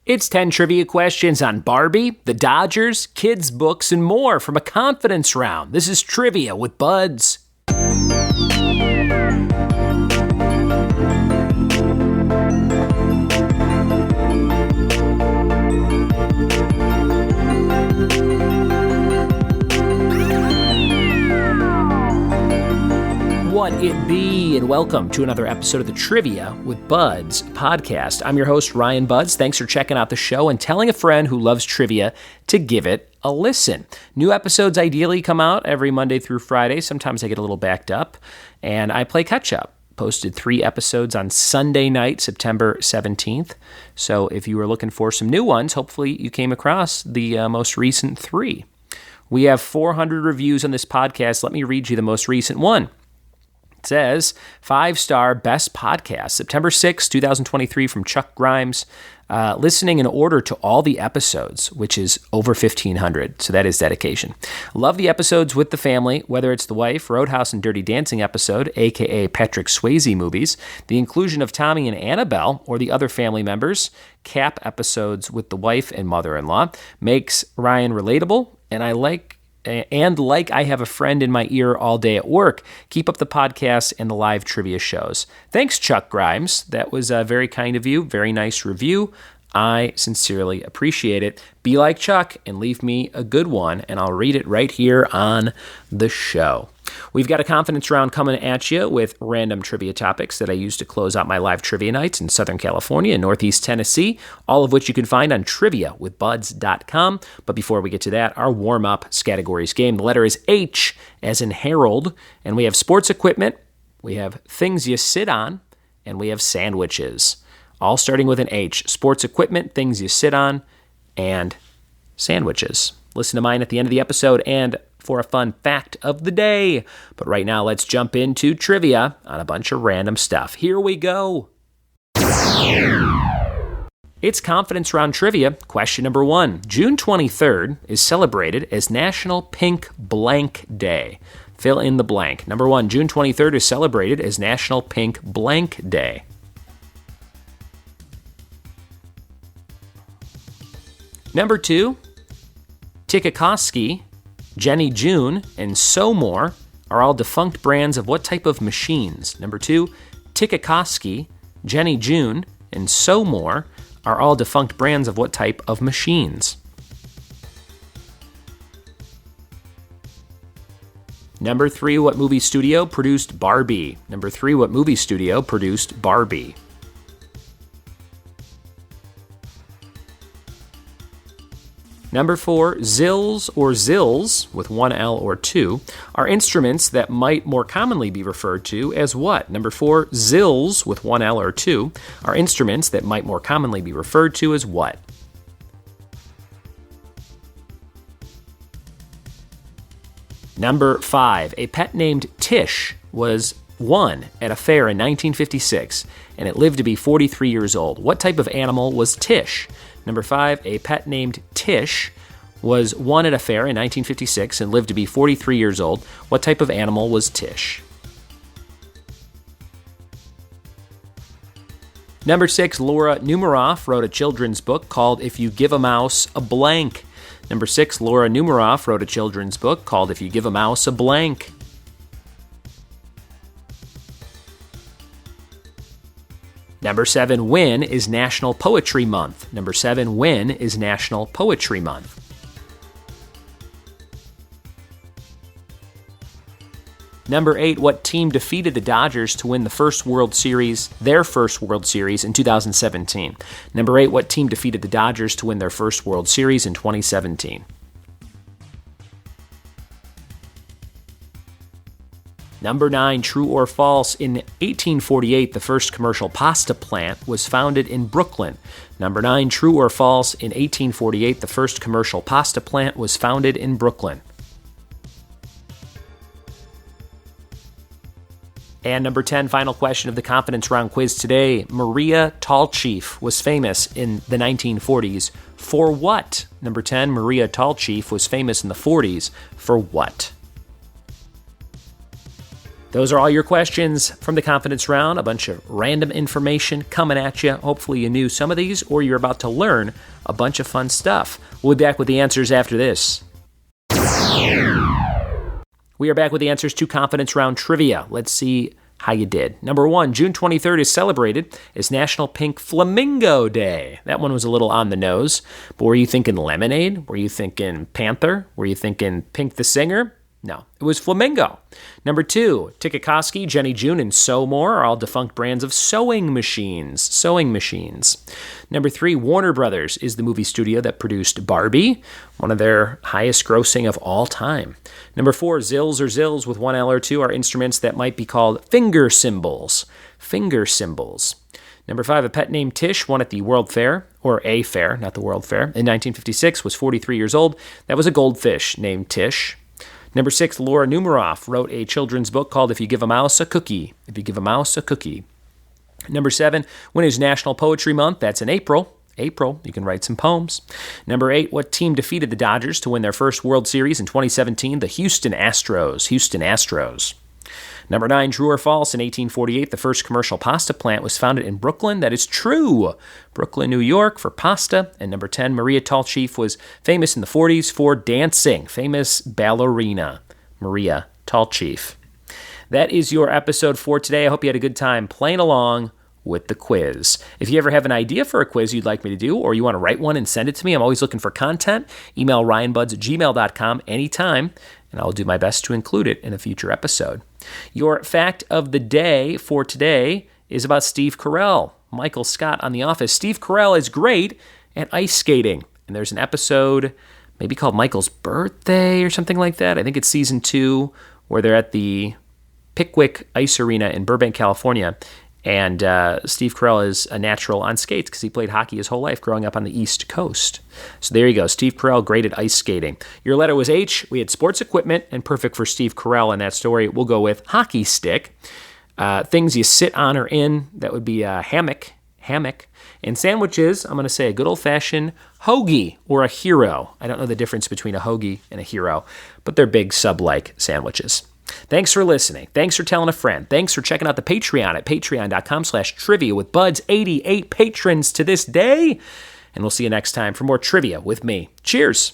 It's 10 trivia questions on Barbie, the Dodgers, kids' books, and more from a confidence round. This is Trivia with Buds. What it be, and welcome to another episode of the Trivia with Buds podcast. I'm your host, Ryan Buds. Thanks for checking out the show and telling a friend who loves trivia to give it a listen. New episodes ideally come out every Monday through Friday. Sometimes I get a little backed up, and I play catch-up. Posted 3 episodes on Sunday night, September 17th. So if you were looking for some new ones, hopefully you came across the most recent 3. We have 400 reviews on this podcast. Let me read you the most recent one. It says, 5-star best podcast, September 6, 2023, from Chuck Grimes. Listening in order to all the episodes, which is over 1,500, so that is dedication. Love the episodes with the family, whether it's the wife, Roadhouse, and Dirty Dancing episode, a.k.a. Patrick Swayze movies, the inclusion of Tommy and Annabelle, or the other family members, Cap episodes with the wife and mother-in-law, makes Ryan relatable, and like I have a friend in my ear all day at work. Keep up the podcast and the live trivia shows. Thanks, Chuck Grimes. That was very kind of you. Very nice review. I sincerely appreciate it. Be like Chuck and leave me a good one, and I'll read it right here on the show. We've got a confidence round coming at you with random trivia topics that I use to close out my live trivia nights in Southern California and Northeast Tennessee, all of which you can find on triviawithbuds.com. But before we get to that, our warm-up categories game. The letter is H, as in Harold, and we have sports equipment, we have things you sit on, and we have sandwiches. All starting with an H. Sports equipment, things you sit on, and sandwiches. Listen to mine at the end of the episode and for a fun fact of the day. But right now, let's jump into trivia on a bunch of random stuff. Here we go. It's confidence round trivia. Question number 1. June 23rd is celebrated as National Pink Blank Day. Fill in the blank. Number 1, June 23rd is celebrated as National Pink Blank Day. Number 2, Tikakoski, Jenny June, and So More are all defunct brands of what type of machines? Number 2, Tikakoski, Jenny June, and So More are all defunct brands of what type of machines? Number 3, what movie studio produced Barbie? Number 3, what movie studio produced Barbie? Number 4, zills or zills, with 1 L or 2, are instruments that might more commonly be referred to as what? Number 4, zills, with 1 L or 2, are instruments that might more commonly be referred to as what? Number 5, a pet named Tish was won at a fair in 1956, and it lived to be 43 years old. What type of animal was Tish? Number 5, a pet named Tish was won at a fair in 1956 and lived to be 43 years old. What type of animal was Tish? Number 6, Laura Numeroff wrote a children's book called If You Give a Mouse a Blank. Number 6, Laura Numeroff wrote a children's book called If You Give a Mouse a Blank. Number 7, when is National Poetry Month? Number 7, when is National Poetry Month? Number 8, what team defeated the Dodgers to win their first World Series in 2017? Number 8, what team defeated the Dodgers to win their first World Series in 2017? Number 9, true or false, in 1848, the first commercial pasta plant was founded in Brooklyn. Number 9, true or false, in 1848, the first commercial pasta plant was founded in Brooklyn. And number 10, final question of the confidence round quiz today. Maria Tallchief was famous in the 1940s for what? Number 10, Maria Tallchief was famous in the 40s for what? Those are all your questions from the confidence round. A bunch of random information coming at you. Hopefully you knew some of these, or you're about to learn a bunch of fun stuff. We'll be back with the answers after this. We are back with the answers to confidence round trivia. Let's see how you did. Number 1, June 23rd is celebrated as National Pink Flamingo Day. That one was a little on the nose, but were you thinking lemonade? Were you thinking panther? Were you thinking Pink the Singer? No, it was flamingo. Number 2, Tikakoski, Jenny June, and Sew More are all defunct brands of sewing machines. Number 3, Warner Brothers is the movie studio that produced Barbie, one of their highest grossing of all time. Number 4, Zills or Zills with one L or two are instruments that might be called finger cymbals. Number 5, a pet named Tish won at the World Fair, or a fair, not the World Fair, in 1956, was 43 years old. That was a goldfish named Tish. Number 6, Laura Numeroff wrote a children's book called If You Give a Mouse a Cookie. Number 7, when is National Poetry Month? That's in April. You can write some poems. Number 8, what team defeated the Dodgers to win their first World Series in 2017? The Houston Astros. Number 9, true or false? In 1848, the first commercial pasta plant was founded in Brooklyn. That is true. Brooklyn, New York for pasta. And number 10, Maria Tallchief was famous in the 40s for dancing. Famous ballerina, Maria Tallchief. That is your episode for today. I hope you had a good time playing along with the quiz. If you ever have an idea for a quiz you'd like me to do, or you want to write one and send it to me, I'm always looking for content. Email ryanbuds@gmail.com anytime, and I'll do my best to include it in a future episode. Your fact of the day for today is about Steve Carrell, Michael Scott on The Office. Steve Carrell is great at ice skating, and there's an episode maybe called Michael's Birthday or something like that. I think it's season 2, where they're at the Pickwick Ice Arena in Burbank, California, and Steve Carrell is a natural on skates because he played hockey his whole life growing up on the East Coast. So there you go. Steve Carrell, great at ice skating. Your letter was H. We had sports equipment, and perfect for Steve Carrell in that story. We'll go with hockey stick. Things you sit on or in, that would be a hammock. And sandwiches, I'm going to say a good old-fashioned hoagie or a hero. I don't know the difference between a hoagie and a hero, but they're big sub-like sandwiches. Thanks for listening. Thanks for telling a friend. Thanks for checking out the Patreon at patreon.com/trivia with Bud's 88 patrons to this day. And we'll see you next time for more trivia with me. Cheers.